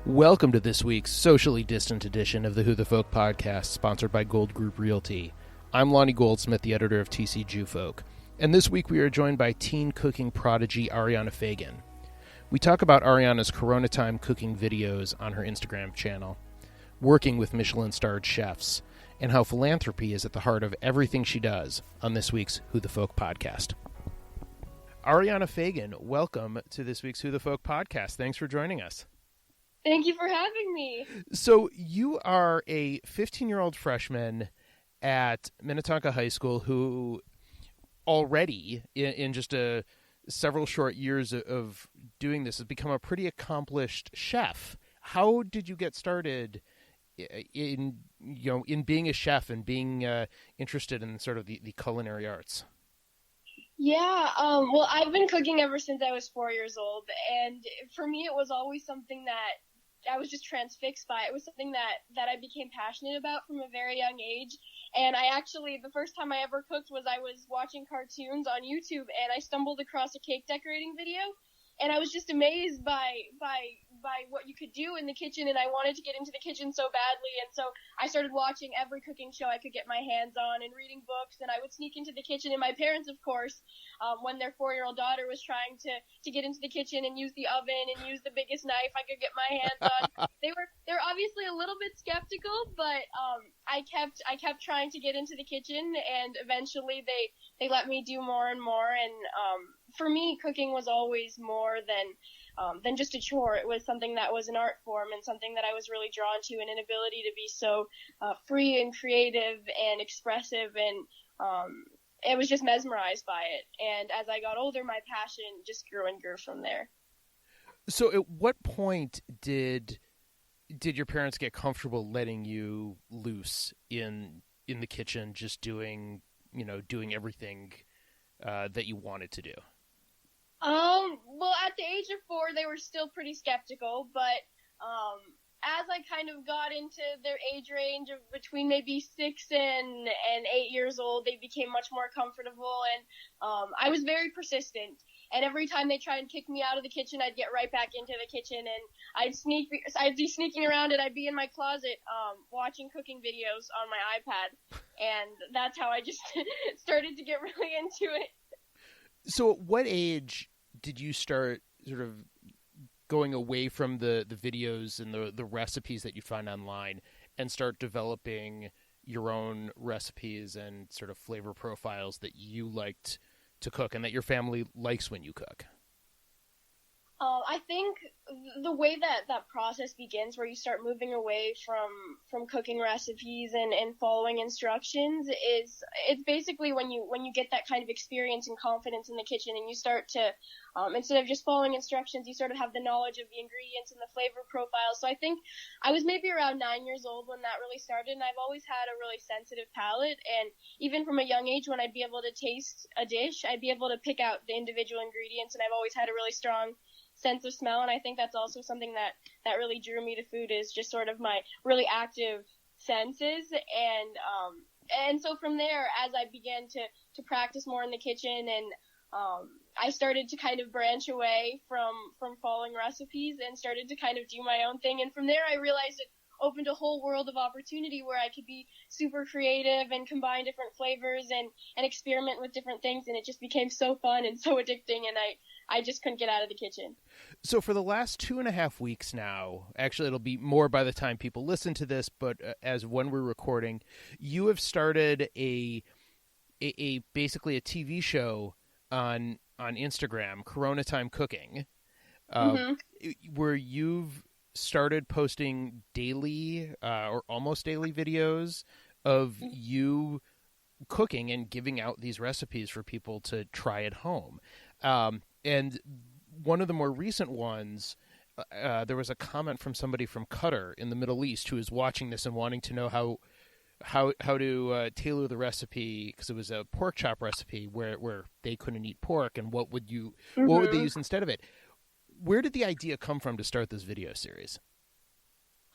Welcome to this week's socially distant edition of the Who the Folk podcast, sponsored by Gold Group Realty. I'm Lonnie Goldsmith, the editor of TC Jewfolk, and this week we are joined by teen cooking prodigy Ariana Feygin. We talk about Ariana's Korona time cooking videos on her Instagram channel, working with Michelin-starred chefs, and how philanthropy is at the heart of everything she does on this week's Who the Folk podcast. Ariana Feygin, welcome to this week's Who the Folk podcast. Thanks for joining us. Thank you for having me. So you are a 15-year-old freshman at Minnetonka High School who already, in just several short years of doing this, has become a pretty accomplished chef. How did you get started in being a chef and being interested in sort of the culinary arts? Yeah, well, I've been cooking ever since I was 4 years old, and for me it was always something that I was just transfixed by. It was something that I became passionate about from a very young age. And the first time I ever cooked was I was watching cartoons on YouTube, and I stumbled across a cake decorating video. And I was just amazed by what you could do in the kitchen, and I wanted to get into the kitchen so badly. And so I started watching every cooking show I could get my hands on and reading books, and I would sneak into the kitchen. And my parents, of course, when their 4-year-old daughter was trying to get into the kitchen and use the oven and use the biggest knife I could get my hands on, they were obviously a little bit skeptical, but I kept trying to get into the kitchen, and eventually they let me do more and more. And for me, cooking was always more than just a chore. It was something that was an art form and something that I was really drawn to, and an ability to be so free and creative and expressive, and I was just mesmerized by it. And as I got older, my passion just grew and grew from there. So at what point did your parents get comfortable letting you loose in the kitchen, just doing everything that you wanted to do? Well, at the age of 4, they were still pretty skeptical, but as I kind of got into their age range of between maybe 6 and 8 years old, they became much more comfortable, and I was very persistent. And every time they tried and kick me out of the kitchen, I'd get right back into the kitchen, and I'd be sneaking around, and I'd be in my closet watching cooking videos on my iPad, and that's how I just started to get really into it. So at what age did you start sort of going away from the videos and the recipes that you find online and start developing your own recipes and sort of flavor profiles that you liked to cook and that your family likes when you cook? I think the way that process begins, where you start moving away from cooking recipes and following instructions, it's basically when you get that kind of experience and confidence in the kitchen, and you start to instead of just following instructions, you sort of have the knowledge of the ingredients and the flavor profiles. So I think I was maybe around 9 years old when that really started, and I've always had a really sensitive palate, and even from a young age, when I'd be able to taste a dish, I'd be able to pick out the individual ingredients, and I've always had a really strong sense of smell. And I think that's also something that really drew me to food, is just sort of my really active senses. And so from there, as I began to practice more in the kitchen, and I started to kind of branch away from following recipes and started to kind of do my own thing. And from there, I realized it opened a whole world of opportunity where I could be super creative and combine different flavors and experiment with different things. And it just became so fun and so addicting, and I just couldn't get out of the kitchen. So for the last 2.5 weeks now, actually it'll be more by the time people listen to this, but as when we're recording, you have started a basically a TV show on Instagram, Korona Time Cooking, where you've started posting daily or almost daily videos of you cooking and giving out these recipes for people to try at home. And one of the more recent ones, there was a comment from somebody from Qatar in the Middle East who is watching this and wanting to know how to tailor the recipe, because it was a pork chop recipe where they couldn't eat pork, and what would they use instead of it? Where did the idea come from to start this video series?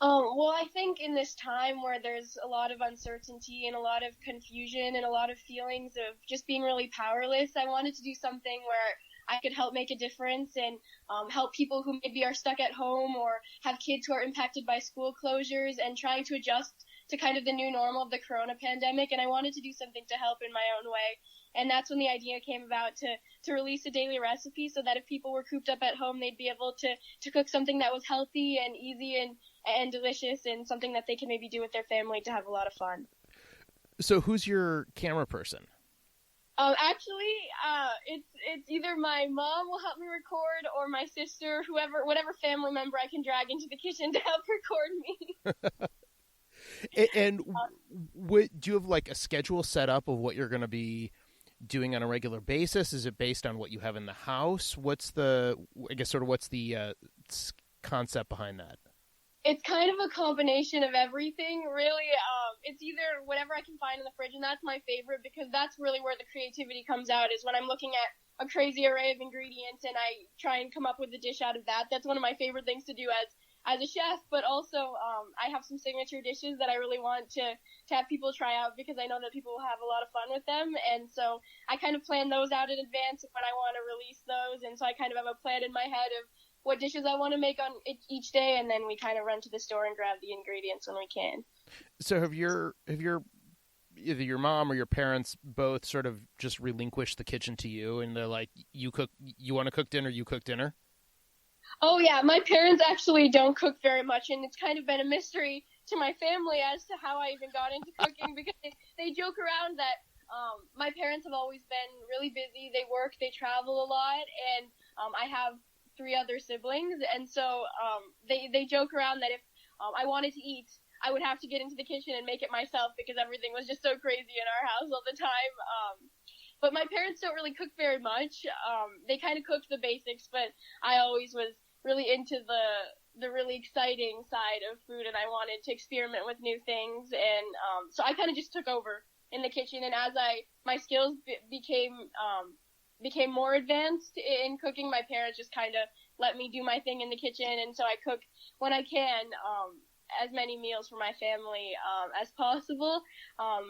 Well, I think in this time where there's a lot of uncertainty and a lot of confusion and a lot of feelings of just being really powerless, I wanted to do something where I could help make a difference and help people who maybe are stuck at home or have kids who are impacted by school closures and trying to adjust to kind of the new normal of the Korona pandemic. And I wanted to do something to help in my own way. And that's when the idea came about to release a daily recipe so that if people were cooped up at home, they'd be able to cook something that was healthy and easy and delicious and something that they can maybe do with their family to have a lot of fun. So who's your camera person? Actually, it's either my mom will help me record or my sister, whatever family member I can drag into the kitchen to help record me. And do you have like a schedule set up of what you're going to be doing on a regular basis? Is it based on what you have in the house? What's the concept behind that? It's kind of a combination of everything, really. It's either whatever I can find in the fridge, and that's my favorite because that's really where the creativity comes out, is when I'm looking at a crazy array of ingredients and I try and come up with a dish out of that. That's one of my favorite things to do as a chef, but also I have some signature dishes that I really want to have people try out because I know that people will have a lot of fun with them, and so I kind of plan those out in advance when I want to release those, and so I kind of have a plan in my head of what dishes I want to make on each day, and then we kind of run to the store and grab the ingredients when we can. So have either your mom or your parents both sort of just relinquished the kitchen to you, and they're like, you want to cook dinner, you cook dinner? Oh yeah, my parents actually don't cook very much, and it's kind of been a mystery to my family as to how I even got into cooking because they joke around that my parents have always been really busy. They work, they travel a lot, and I have 3 other siblings, and so they joke around that if I wanted to eat, I would have to get into the kitchen and make it myself because everything was just so crazy in our house all the time. But my parents don't really cook very much. They kind of cooked the basics, but I always was really into the really exciting side of food, and I wanted to experiment with new things, and so I kind of just took over in the kitchen, and as my skills became more advanced in cooking, my parents just kind of let me do my thing in the kitchen, and so I cook when I can as many meals for my family as possible.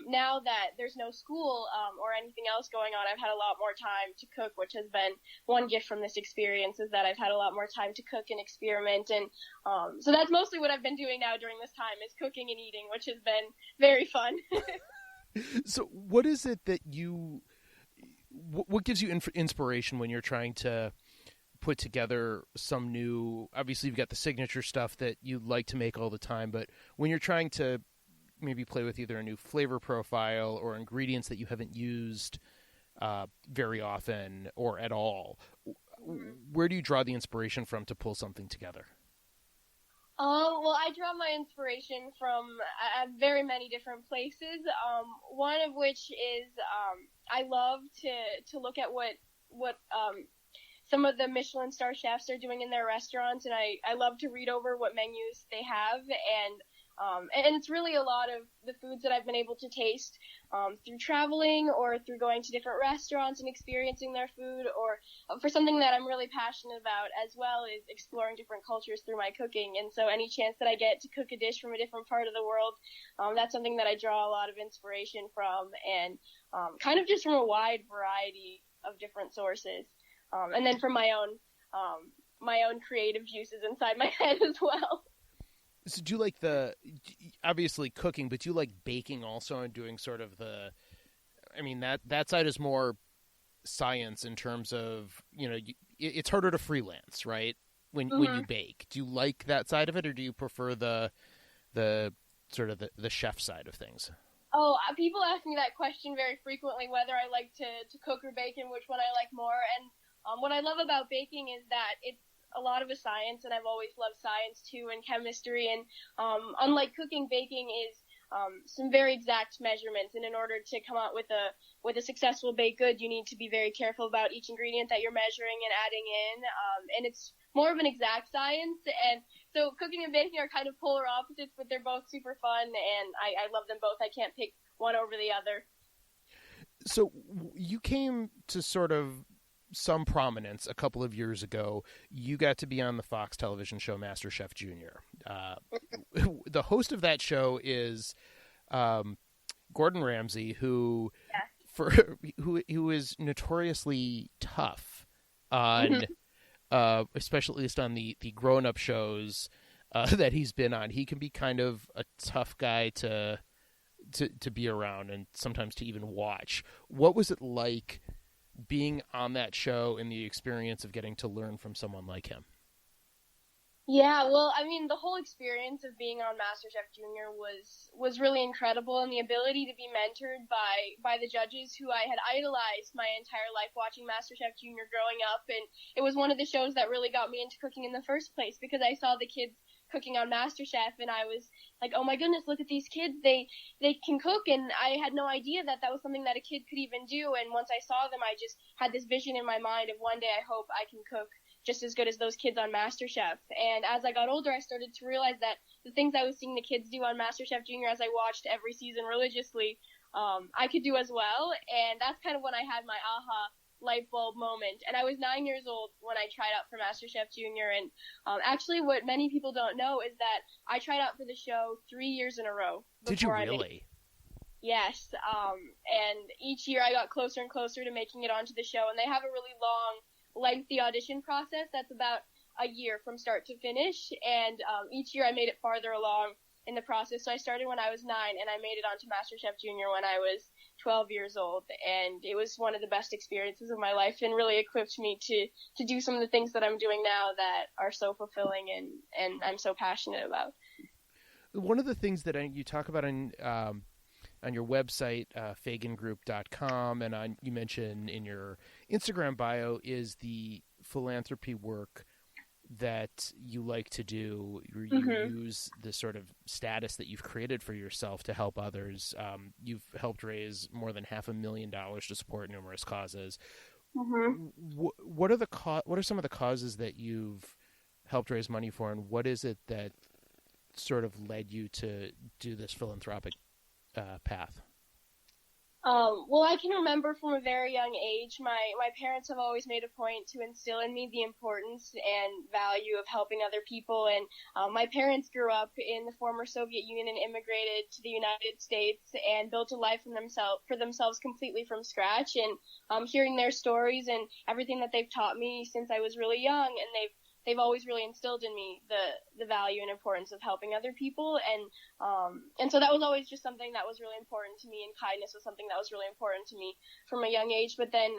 Now that there's no school or anything else going on, I've had a lot more time to cook, which has been one gift from this experience, is that I've had a lot more time to cook and experiment, and so that's mostly what I've been doing now during this time, is cooking and eating, which has been very fun. So what is it that what gives you inspiration when you're trying to put together some new, obviously you've got the signature stuff that you like to make all the time, but when you're trying to maybe play with either a new flavor profile or ingredients that you haven't used very often or at all, where do you draw the inspiration from to pull something together? Well, I draw my inspiration from very many different places. One of which is I love to look at what some of the Michelin star chefs are doing in their restaurants, and I love to read over what menus they have, and it's really a lot of the foods that I've been able to taste through traveling or through going to different restaurants and experiencing their food, or for something that I'm really passionate about as well is exploring different cultures through my cooking. And so any chance that I get to cook a dish from a different part of the world, that's something that I draw a lot of inspiration from, and kind of just from a wide variety of different sources. And then from my own creative juices inside my head as well. So do you like obviously cooking, but do you like baking also and doing sort of that side is more science in terms of, it's harder to freelance, right? When you bake, do you like that side of it, or do you prefer the sort of the chef side of things? Oh, people ask me that question very frequently, whether I like to cook or bake and which one I like more. And what I love about baking is that it's a lot of a science, and I've always loved science too, and chemistry. And unlike cooking, baking is some very exact measurements. And in order to come out with a successful baked good, you need to be very careful about each ingredient that you're measuring and adding in. And it's more of an exact science. And so cooking and baking are kind of polar opposites, but they're both super fun, and I love them both. I can't pick one over the other. So you came to sort of some prominence a couple of years ago. You got to be on the Fox television show MasterChef Junior. The host of that show is Gordon Ramsay, who is notoriously tough on, especially at least on the grown-up shows that he's been on. He can be kind of a tough guy to be around and sometimes to even watch. What was it like being on that show and the experience of getting to learn from someone like him? Yeah, well, I mean, the whole experience of being on MasterChef Junior was really incredible, and the ability to be mentored by the judges who I had idolized my entire life watching MasterChef Junior growing up, and it was one of the shows that really got me into cooking in the first place because I saw the kids cooking on MasterChef, and I was like, oh my goodness, look at these kids, they can cook, and I had no idea that that was something that a kid could even do, and once I saw them, I just had this vision in my mind of one day I hope I can cook just as good as those kids on MasterChef. And as I got older, I started to realize that the things I was seeing the kids do on MasterChef Junior as I watched every season religiously, I could do as well. And that's kind of when I had my aha light bulb moment. And I was 9 years old when I tried out for MasterChef Junior. And actually what many people don't know is that I tried out for the show 3 years in a row. Did you really? Yes. And each year I got closer and closer to making it onto the show. And they have a really lengthy audition process that's about a year from start to finish, and each year I made it farther along in the process. So I started when I was 9, and I made it onto MasterChef Junior when I was 12 years old, and it was one of the best experiences of my life and really equipped me to do some of the things that I'm doing now that are so fulfilling and I'm so passionate about. One of the things that you talk about on your website, feygingroup.com, and you mention in your Instagram bio is the philanthropy work that you like to do. You use the sort of status that you've created for yourself to help others. You've helped raise more than $500,000 to support numerous causes. What are some of the causes that you've helped raise money for, and what is it that sort of led you to do this philanthropic path? Well, I can remember from a very young age, my parents have always made a point to instill in me the importance and value of helping other people. And my parents grew up in the former Soviet Union and immigrated to the United States and built a life for themselves completely from scratch. And hearing their stories and everything that they've taught me since I was really young, and they've always really instilled in me the value and importance of helping other people. And so that was always just something that was really important to me, and kindness was something that was really important to me from a young age. But then,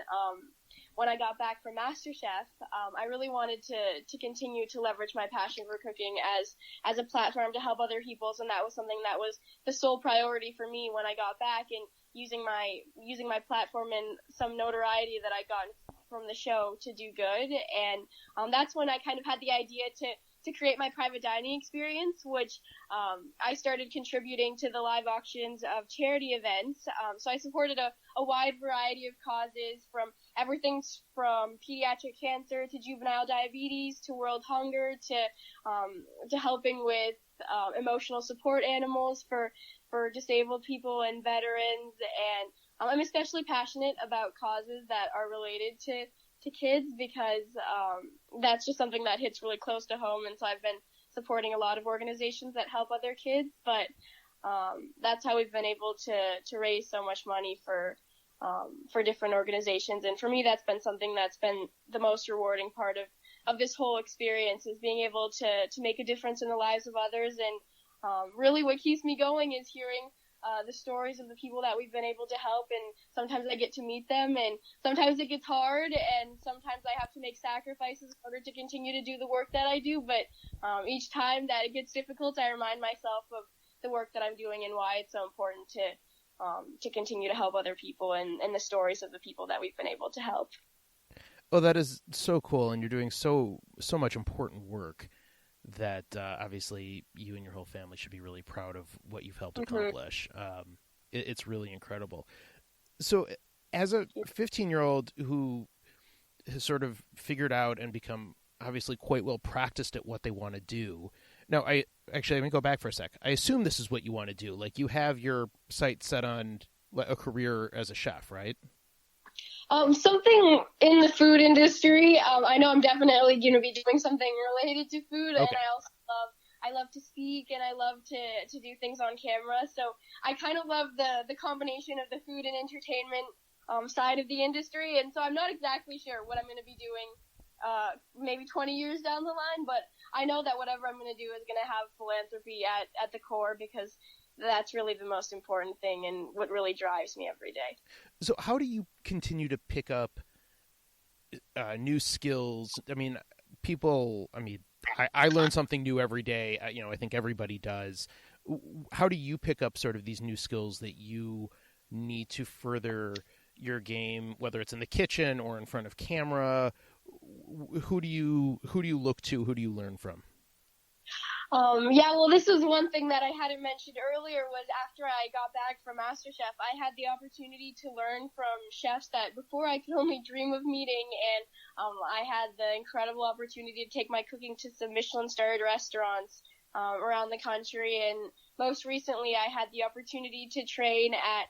when I got back from MasterChef, I really wanted to continue to leverage my passion for cooking as a platform to help other people. And that was something that was the sole priority for me when I got back, and using my platform and some notoriety that I got from the show to do good. And that's when I kind of had the idea to create my private dining experience, which I started contributing to the live auctions of charity events. So I supported a wide variety of causes, from everything from pediatric cancer to juvenile diabetes to world hunger to helping with emotional support animals for disabled people and veterans. And I'm especially passionate about causes that are related to kids because that's just something that hits really close to home. And so I've been supporting a lot of organizations that help other kids, but that's how we've been able to raise so much money for different organizations. And for me, that's been something that's been the most rewarding part of this whole experience, is being able to make a difference in the lives of others. And really what keeps me going is hearing the stories of the people that we've been able to help, and sometimes I get to meet them, and sometimes it gets hard, and sometimes I have to make sacrifices in order to continue to do the work that I do, but each time that it gets difficult, I remind myself of the work that I'm doing and why it's so important to continue to help other people and the stories of the people that we've been able to help. Oh, that is so cool, and you're doing so much important work that obviously you and your whole family should be really proud of what you've helped accomplish. It's really incredible. So as a 15-year-old who has sort of figured out and become obviously quite well practiced at what they want to do. Now, let me go back for a sec. I assume this is what you want to do. Like, you have your sights set on a career as a chef, right? Something in the food industry. I know I'm definitely going to be doing something related to food, Okay. and I love to speak, and I love to do things on camera. So I kind of love the combination of the food and entertainment side of the industry, and so I'm not exactly sure what I'm going to be doing maybe 20 years down the line, but I know that whatever I'm going to do is going to have philanthropy at the core, because that's really the most important thing and what really drives me every day. So how do you continue to pick up new skills? I mean, I learn something new every day. I think everybody does. How do you pick up sort of these new skills that you need to further your game, whether it's in the kitchen or in front of camera? Who do you look to? Who do you learn from? Well, this was one thing that I hadn't mentioned earlier, was after I got back from MasterChef, I had the opportunity to learn from chefs that before I could only dream of meeting, and I had the incredible opportunity to take my cooking to some Michelin-starred restaurants around the country, and most recently I had the opportunity to train at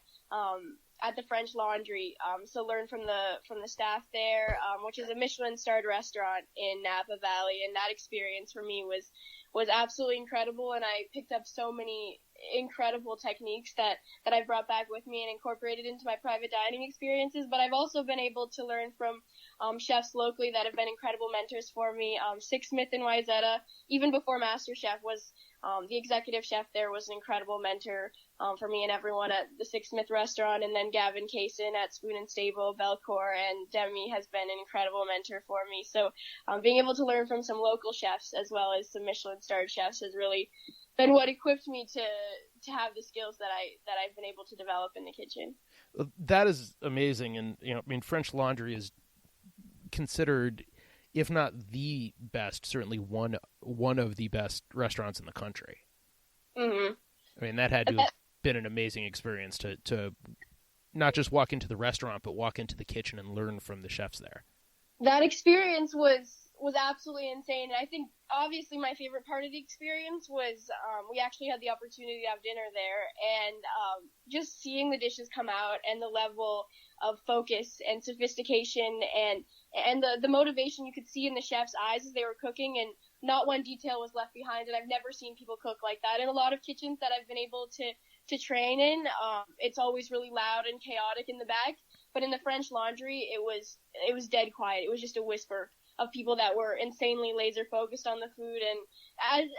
the French Laundry, so learn from the staff there, which is a Michelin-starred restaurant in Napa Valley, and that experience for me was absolutely incredible, and I picked up so many incredible techniques that I've brought back with me and incorporated into my private dining experiences. But I've also been able to learn from chefs locally that have been incredible mentors for me. Six Smith in Wayzata, even before MasterChef, was the executive chef there, was an incredible mentor for me and everyone at the Six Smith restaurant. And then Gavin Kaysen at Spoon and Stable, Belcourt, and Demi has been an incredible mentor for me. So being able to learn from some local chefs as well as some Michelin-starred chefs has really been what equipped me to have the skills that I've been able to develop in the kitchen. That is amazing. And French Laundry is considered, if not the best, certainly one of the best restaurants in the country. Mm-hmm. I mean, that had to have been an amazing experience to not just walk into the restaurant, but walk into the kitchen and learn from the chefs there. That experience was absolutely insane. And I think obviously my favorite part of the experience was we actually had the opportunity to have dinner there, and just seeing the dishes come out and the level of focus and sophistication and the motivation you could see in the chef's eyes as they were cooking, and not one detail was left behind. And I've never seen people cook like that in a lot of kitchens that I've been able to train in. It's always really loud and chaotic in the back, but in the French Laundry, it was dead quiet. It was just a whisper of people that were insanely laser focused on the food. And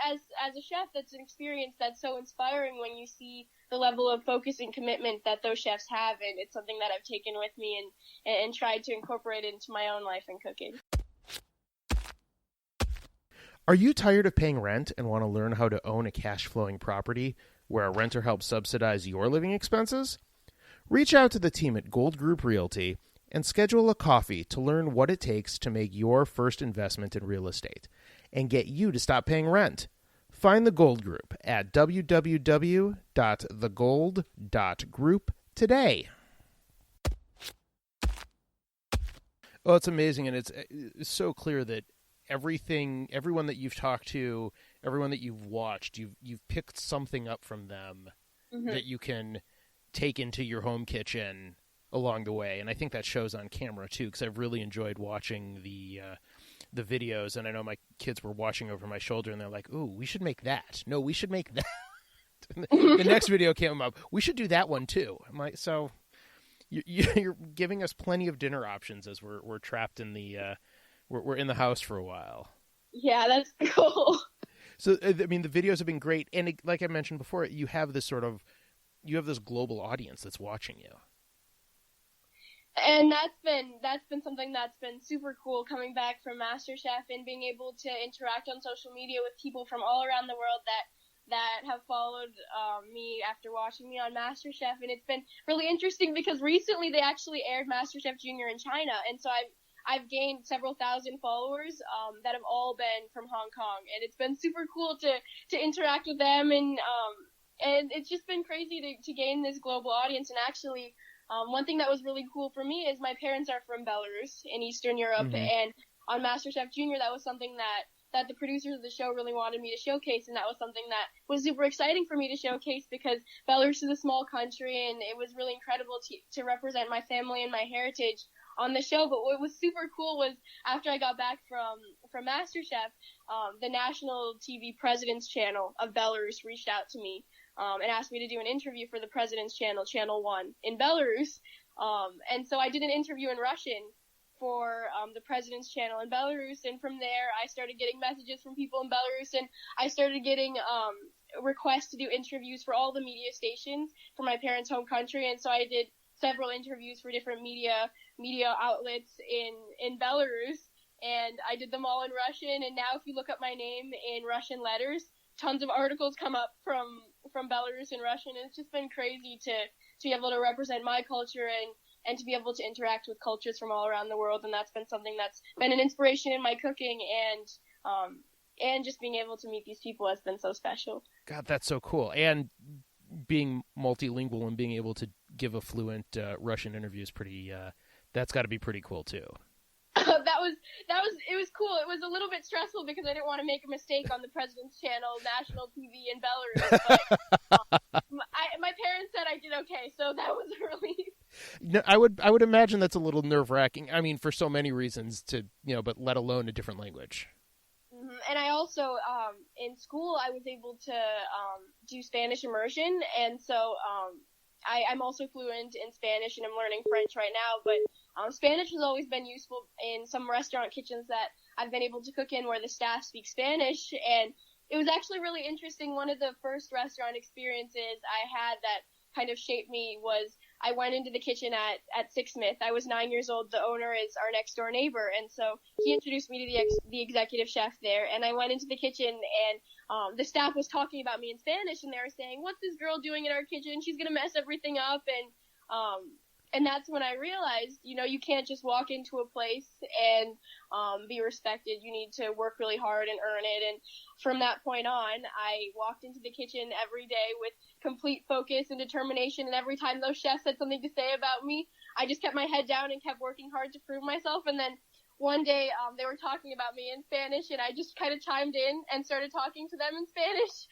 as a chef, that's an experience that's so inspiring when you see the level of focus and commitment that those chefs have, and it's something that I've taken with me and tried to incorporate into my own life in cooking. Are you tired of paying rent and want to learn how to own a cash-flowing property where a renter helps subsidize your living expenses? Reach out to the team at Gold Group Realty and schedule a coffee to learn what it takes to make your first investment in real estate and get you to stop paying rent. Find the Gold Group at www.thegold.group today. Oh, it's amazing, and it's so clear that everyone that you've talked to, everyone that you've watched, you've picked something up from them that you can take into your home kitchen along the way. And I think that shows on camera too, because I've really enjoyed watching the videos. And I know my kids were watching over my shoulder and they're like, "Ooh, we should make that. No, we should make that." The next video came up. We should do that one too. I'm like, so you're giving us plenty of dinner options as we're trapped in the we're in the house for a while. Yeah, that's cool. So I mean, the videos have been great, and like I mentioned before, you have this global audience that's watching you. And that's been something that's been super cool, coming back from MasterChef and being able to interact on social media with people from all around the world that have followed me after watching me on MasterChef. And it's been really interesting because recently they actually aired MasterChef Junior in China, and so I've gained several thousand followers that have all been from Hong Kong, and it's been super cool to interact with them, and it's just been crazy to gain this global audience. And actually, one thing that was really cool for me is my parents are from Belarus in Eastern Europe, and on MasterChef Junior, that was something that the producers of the show really wanted me to showcase, and that was something that was super exciting for me to showcase because Belarus is a small country, and it was really incredible to represent my family and my heritage on the show. But what was super cool was after I got back from MasterChef, the national TV President's Channel of Belarus reached out to me and asked me to do an interview for the President's Channel, Channel 1 in Belarus. And so I did an interview in Russian for the president's channel in Belarus, and from there I started getting messages from people in Belarus, and I started getting requests to do interviews for all the media stations for my parents' home country, and so I did several interviews for different media outlets in Belarus, and I did them all in Russian, and now if you look up my name in Russian letters, tons of articles come up from Belarus in Russian, and it's just been crazy to be able to represent my culture and to be able to interact with cultures from all around the world, and that's been something that's been an inspiration in my cooking, and just being able to meet these people has been so special. God, that's so cool. And being multilingual and being able to give a fluent Russian interview is pretty, that's got to be pretty cool too. It was cool. It was a little bit stressful because I didn't want to make a mistake on the president's channel, national TV in Belarus. But my parents said I did okay, so that was a relief. No, I would imagine that's a little nerve-wracking. I mean, for so many reasons but let alone a different language. Mm-hmm. And I also, in school, I was able to do Spanish immersion, and so I'm also fluent in Spanish, and I'm learning French right now, but Spanish has always been useful in some restaurant kitchens that I've been able to cook in where the staff speak Spanish, and it was actually really interesting. One of the first restaurant experiences I had that kind of shaped me was I went into the kitchen at Six Smith. I was 9 years old. The owner is our next door neighbor, and so he introduced me to the executive chef there, and I went into the kitchen, and the staff was talking about me in Spanish, and they were saying, "What's this girl doing in our kitchen? She's gonna mess everything up." And that's when I realized, you can't just walk into a place and be respected. You need to work really hard and earn it. And from that point on, I walked into the kitchen every day with complete focus and determination. And every time those chefs had something to say about me, I just kept my head down and kept working hard to prove myself. And then one day they were talking about me in Spanish, and I just kind of chimed in and started talking to them in Spanish.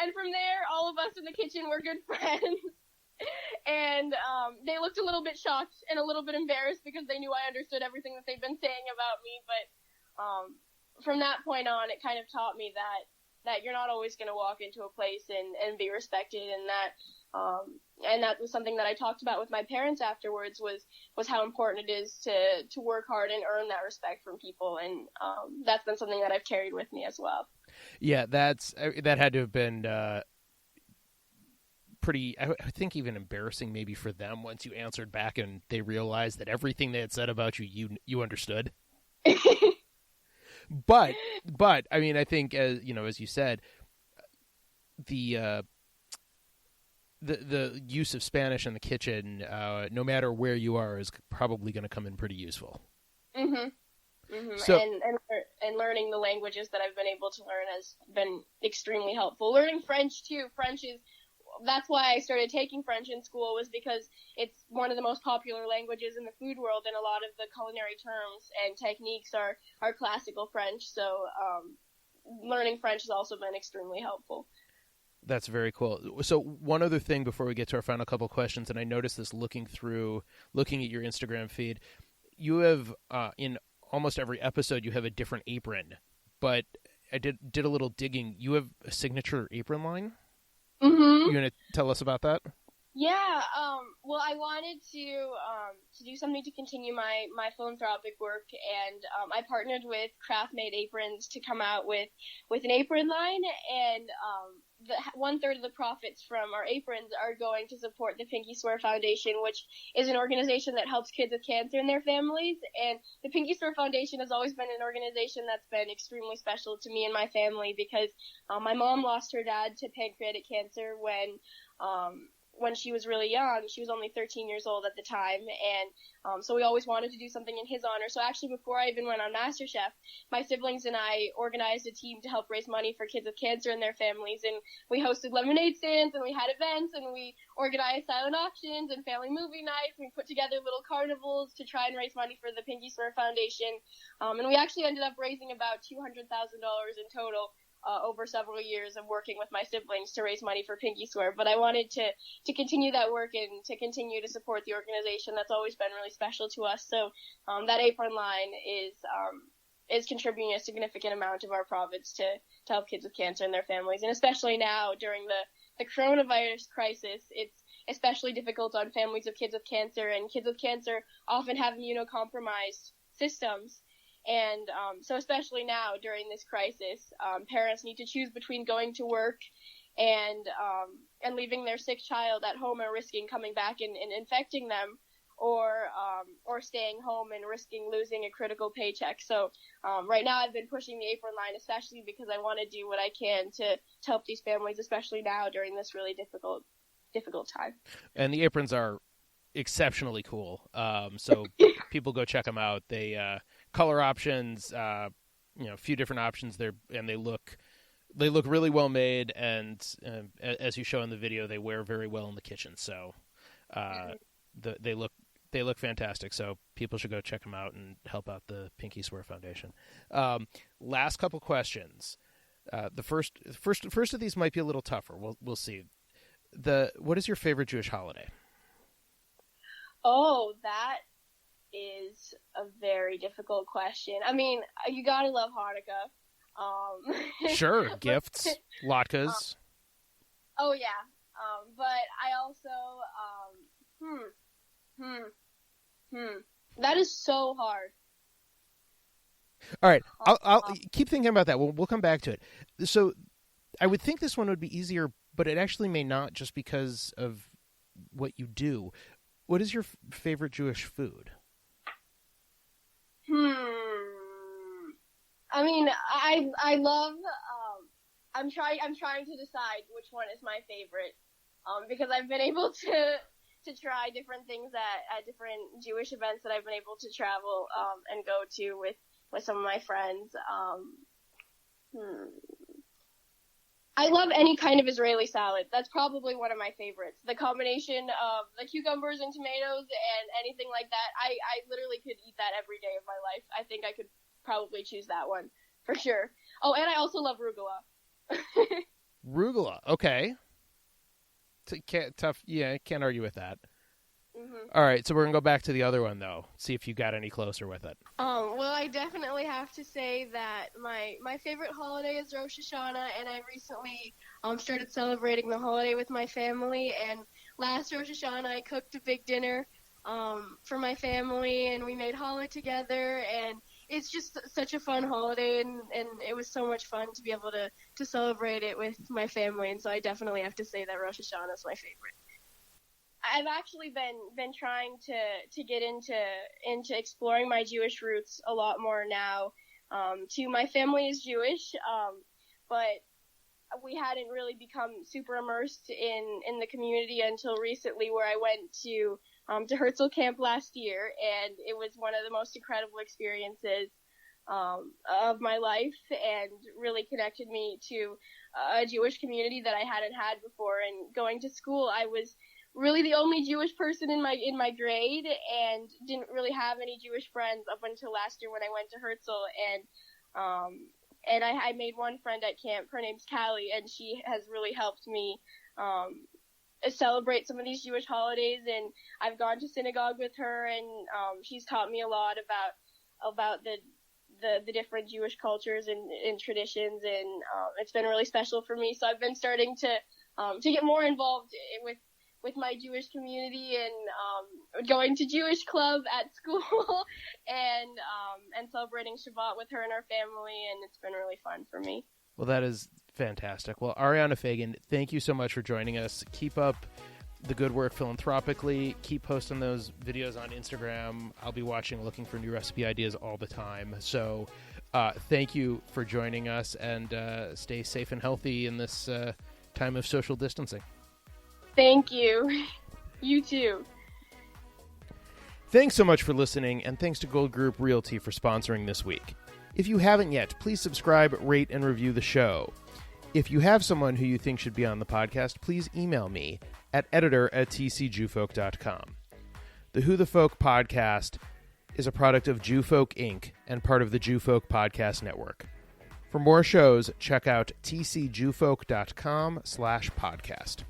And from there, all of us in the kitchen were good friends. And they looked a little bit shocked and a little bit embarrassed because they knew I understood everything that they'd been saying about me. But from that point on, it kind of taught me that you're not always going to walk into a place and be respected, and that was something that I talked about with my parents afterwards was how important it is to work hard and earn that respect from people, and that's been something that I've carried with me as well. Yeah, that had to have been pretty, I think, even embarrassing maybe for them once you answered back and they realized that everything they had said about you understood. But I mean, I think as you said, the use of Spanish in the kitchen, no matter where you are, is probably going to come in pretty useful. Mhm. Mm-hmm. So, and learning the languages that I've been able to learn has been extremely helpful. Learning French too. That's why I started taking French in school, was because it's one of the most popular languages in the food world, and a lot of the culinary terms and techniques are classical French. So learning French has also been extremely helpful. That's very cool. So one other thing before we get to our final couple questions, and I noticed this looking at your Instagram feed, you have in almost every episode you have a different apron, but I did a little digging. You have a signature apron line? Mm-hmm. You want to tell us about that? Yeah, well, I wanted to do something to continue my philanthropic work, and I partnered with Craft Made Aprons to come out with an apron line, and 1/3 of the profits from our aprons are going to support the Pinky Swear Foundation, which is an organization that helps kids with cancer and their families. And the Pinky Swear Foundation has always been an organization that's been extremely special to me and my family, because my mom lost her dad to pancreatic cancer when she was really young. She was only 13 years old at the time, and so we always wanted to do something in his honor. So actually, before I even went on MasterChef, my siblings and I organized a team to help raise money for kids with cancer and their families, and we hosted lemonade stands, and we had events, and we organized silent auctions and family movie nights, and we put together little carnivals to try and raise money for the Pinky Swear Foundation, and we actually ended up raising about $200,000 in total over several years of working with my siblings to raise money for Pinky Swear. But I wanted to continue that work and to continue to support the organization that's always been really special to us. So that apron line is contributing a significant amount of our profits to help kids with cancer and their families. And especially now during the coronavirus crisis, it's especially difficult on families of kids with cancer, and kids with cancer often have immunocompromised systems. And so especially now during this crisis, parents need to choose between going to work and leaving their sick child at home and risking coming back and infecting them, or staying home and risking losing a critical paycheck. So right now I've been pushing the apron line, especially because I want to do what I can to help these families, especially now during this really difficult time. And the aprons are exceptionally cool. So people go check them out. They color options, a few different options there, and they look really well made. And as you show in the video, they wear very well in the kitchen. So they look fantastic. So people should go check them out and help out the Pinky Swear Foundation. Last couple questions. The first of these might be a little tougher. We'll see. What is your favorite Jewish holiday? Oh, that is a very difficult question. I mean, you gotta love Hanukkah. Sure, gifts, latkes. Oh yeah, but I also that is so hard. All right, I'll keep thinking about that. We'll come back to it. So, I would think this one would be easier, but it actually may not, just because of what you do. What is your favorite Jewish food? I mean, I love. I'm trying to decide which one is my favorite, because I've been able to try different things at different Jewish events that I've been able to travel and go to with some of my friends. I love any kind of Israeli salad. That's probably one of my favorites. The combination of the cucumbers and tomatoes and anything like that. I literally could eat that every day of my life. I think I could probably choose that one for sure. Oh, and I also love arugula. Arugula, okay. Tough. Yeah, can't argue with that. Mm-hmm. All right, so we're going to go back to the other one, though. See if you got any closer with it. Well, I definitely have to say that my favorite holiday is Rosh Hashanah, and I recently started celebrating the holiday with my family. And last Rosh Hashanah, I cooked a big dinner for my family, and we made challah together. And it's just such a fun holiday, and it was so much fun to be able to celebrate it with my family. And so I definitely have to say that Rosh Hashanah is my favorite. I've actually been trying to get into exploring my Jewish roots a lot more now. Too, my family is Jewish, but we hadn't really become super immersed in the community until recently, where I went to Herzl camp last year, and it was one of the most incredible experiences of my life, and really connected me to a Jewish community that I hadn't had before. And going to school, I was really the only Jewish person in my grade, and didn't really have any Jewish friends up until last year when I went to Herzl. And I made one friend at camp. Her name's Callie, and she has really helped me celebrate some of these Jewish holidays. And I've gone to synagogue with her, and she's taught me a lot about the different Jewish cultures and traditions, and it's been really special for me. So I've been starting to get more involved with my Jewish community, and going to Jewish club at school, and celebrating Shabbat with her and her family, and it's been really fun for me. Well, that is fantastic. Well, Ariana Feygin, thank you so much for joining us. Keep up the good work philanthropically. Keep posting those videos on Instagram. I'll be watching, looking for new recipe ideas all the time. So thank you for joining us, and stay safe and healthy in this time of social distancing. Thank you. You too. Thanks so much for listening, and thanks to Gold Group Realty for sponsoring this week. If you haven't yet, please subscribe, rate, and review the show. If you have someone who you think should be on the podcast, please email me at editor@tcjewfolk.com. The Who the Folk podcast is a product of Jewfolk Inc. and part of the Jewfolk Podcast Network. For more shows, check out tcjewfolk.com/podcast.